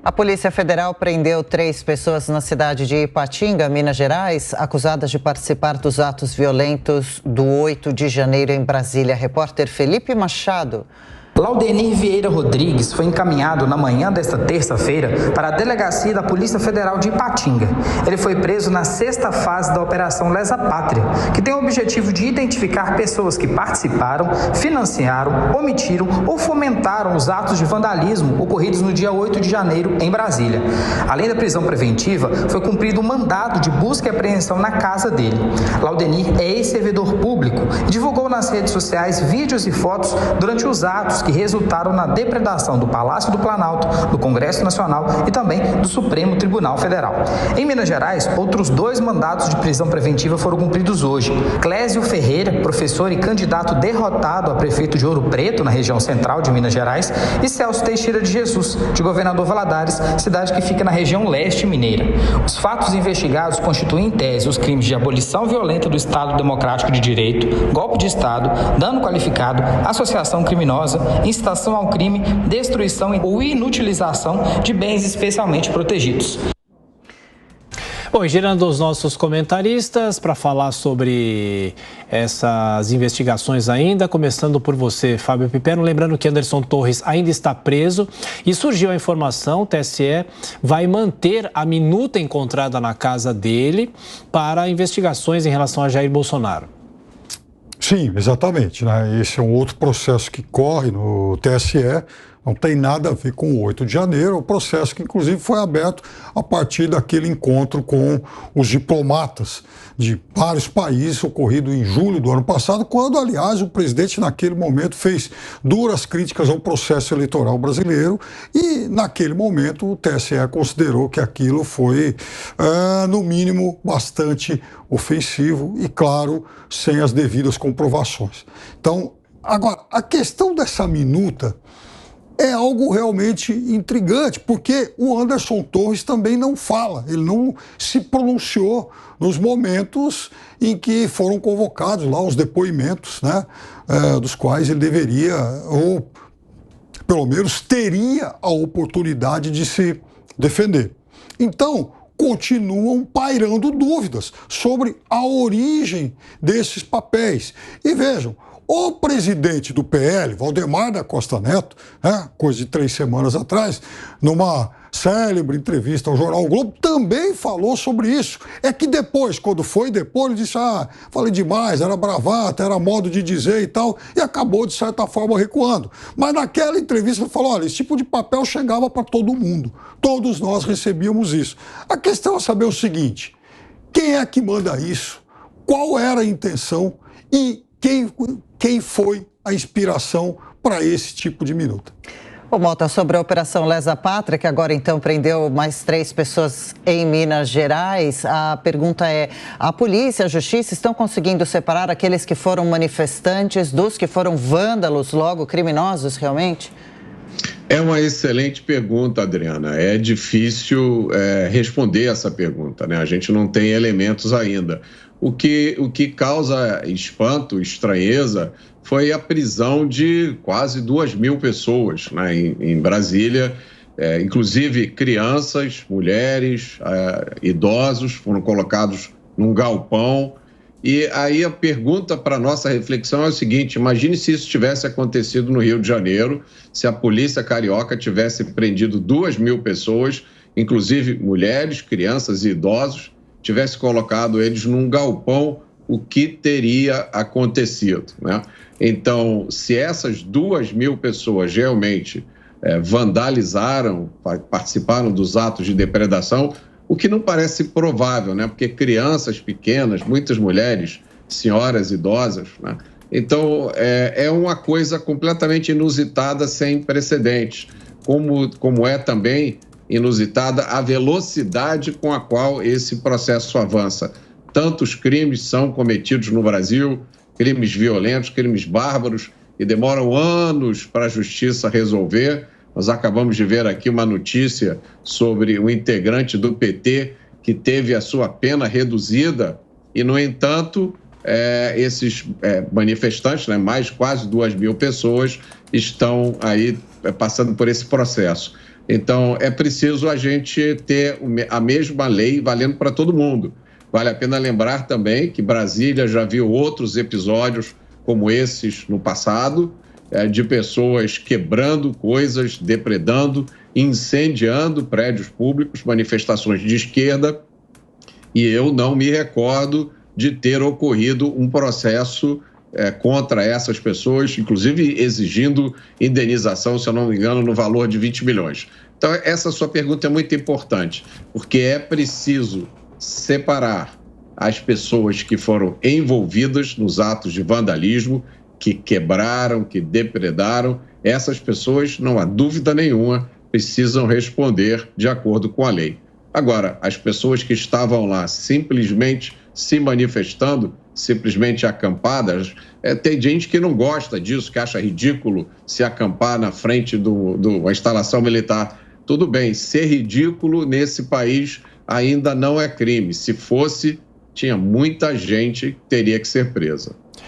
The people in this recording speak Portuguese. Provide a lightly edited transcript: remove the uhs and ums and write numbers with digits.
A Polícia Federal prendeu 3 pessoas na cidade de Ipatinga, Minas Gerais, acusadas de participar dos atos violentos do 8 de janeiro em Brasília. Repórter Felipe Machado. Laudenir Vieira Rodrigues foi encaminhado na manhã desta terça-feira para a delegacia da Polícia Federal de Ipatinga. Ele foi preso na 6ª fase da Operação Lesa Pátria, que tem o objetivo de identificar pessoas que participaram, financiaram, omitiram ou fomentaram os atos de vandalismo ocorridos no dia 8 de janeiro em Brasília. Além da prisão preventiva, foi cumprido um mandado de busca e apreensão na casa dele. Laudenir é ex-servidor público e divulgou nas redes sociais vídeos e fotos durante os atos que resultaram na depredação do Palácio do Planalto, do Congresso Nacional e também do Supremo Tribunal Federal. Em Minas Gerais, outros 2 mandados de prisão preventiva foram cumpridos hoje. Clésio Ferreira, professor e candidato derrotado a prefeito de Ouro Preto, na região central de Minas Gerais, e Celso Teixeira de Jesus, de Governador Valadares, cidade que fica na região leste mineira. Os fatos investigados constituem em tese os crimes de abolição violenta do Estado Democrático de Direito, golpe de Estado, dano qualificado, associação criminosa, incitação ao crime, destruição ou inutilização de bens especialmente protegidos. Bom, e girando os nossos comentaristas para falar sobre essas investigações ainda, começando por você, Fábio Pipero, lembrando que Anderson Torres ainda está preso e surgiu a informação, o TSE vai manter a minuta encontrada na casa dele para investigações em relação a Jair Bolsonaro. Sim, exatamente, né? Esse é um outro processo que corre no TSE, não tem nada a ver com o 8 de janeiro, é um processo que inclusive foi aberto a partir daquele encontro com os diplomatas de vários países, ocorrido em julho do ano passado, quando, aliás, o presidente naquele momento fez duras críticas ao processo eleitoral brasileiro e, naquele momento, o TSE considerou que aquilo foi, no mínimo, bastante ofensivo e, claro, sem as devidas comprovações. Então, agora, a questão dessa minuta é algo realmente intrigante, porque o Anderson Torres também não fala, ele não se pronunciou nos momentos em que foram convocados lá os depoimentos, né, dos quais ele deveria, ou pelo menos teria a oportunidade de se defender. Então, continuam pairando dúvidas sobre a origem desses papéis. E vejam, o presidente do PL, Valdemar da Costa Neto, coisa de 3 semanas atrás, numa célebre entrevista ao jornal O Globo, também falou sobre isso. É que depois, quando foi depois, ele disse, falei demais, era bravata, era modo de dizer e tal, e acabou, de certa forma, recuando. Mas naquela entrevista ele falou, olha, esse tipo de papel chegava para todo mundo, todos nós recebíamos isso. A questão é saber o seguinte, quem é que manda isso? Qual era a intenção e quem foi a inspiração para esse tipo de minuta? Ô, Mota, sobre a Operação Lesa Pátria, que agora então prendeu mais 3 pessoas em Minas Gerais, a pergunta é, a polícia, a justiça estão conseguindo separar aqueles que foram manifestantes dos que foram vândalos, logo criminosos realmente? É uma excelente pergunta, Adriana. É difícil responder essa pergunta, né? A gente não tem elementos ainda. O que causa espanto, estranheza, foi a prisão de quase 2.000 pessoas, né, em Brasília, inclusive crianças, mulheres, idosos foram colocados num galpão. E aí a pergunta para a nossa reflexão é o seguinte, imagine se isso tivesse acontecido no Rio de Janeiro, se a polícia carioca tivesse prendido 2.000 pessoas, inclusive mulheres, crianças e idosos, tivesse colocado eles num galpão, o que teria acontecido, né? Então, se essas 2.000 pessoas realmente vandalizaram, participaram dos atos de depredação, o que não parece provável, né? Porque crianças pequenas, muitas mulheres, senhoras idosas, né? Então, é uma coisa completamente inusitada, sem precedentes, como é também inusitada a velocidade com a qual esse processo avança. Tantos crimes são cometidos no Brasil, crimes violentos, crimes bárbaros, e demoram anos para a justiça resolver. Nós acabamos de ver aqui uma notícia sobre um integrante do PT que teve a sua pena reduzida e, no entanto, esses manifestantes, né, mais quase 2.000 pessoas, estão aí passando por esse processo. Então, é preciso a gente ter a mesma lei valendo para todo mundo. Vale a pena lembrar também que Brasília já viu outros episódios como esses no passado, de pessoas quebrando coisas, depredando, incendiando prédios públicos, manifestações de esquerda, e eu não me recordo de ter ocorrido um processo contra essas pessoas, inclusive exigindo indenização, se eu não me engano, no valor de 20 milhões. Então, essa sua pergunta é muito importante, porque é preciso separar as pessoas que foram envolvidas nos atos de vandalismo, que quebraram, que depredaram. Essas pessoas, não há dúvida nenhuma, precisam responder de acordo com a lei. Agora, as pessoas que estavam lá simplesmente se manifestando, simplesmente acampadas, tem gente que não gosta disso, que acha ridículo se acampar na frente de uma instalação militar. Tudo bem, ser ridículo nesse país ainda não é crime. Se fosse, tinha muita gente que teria que ser presa.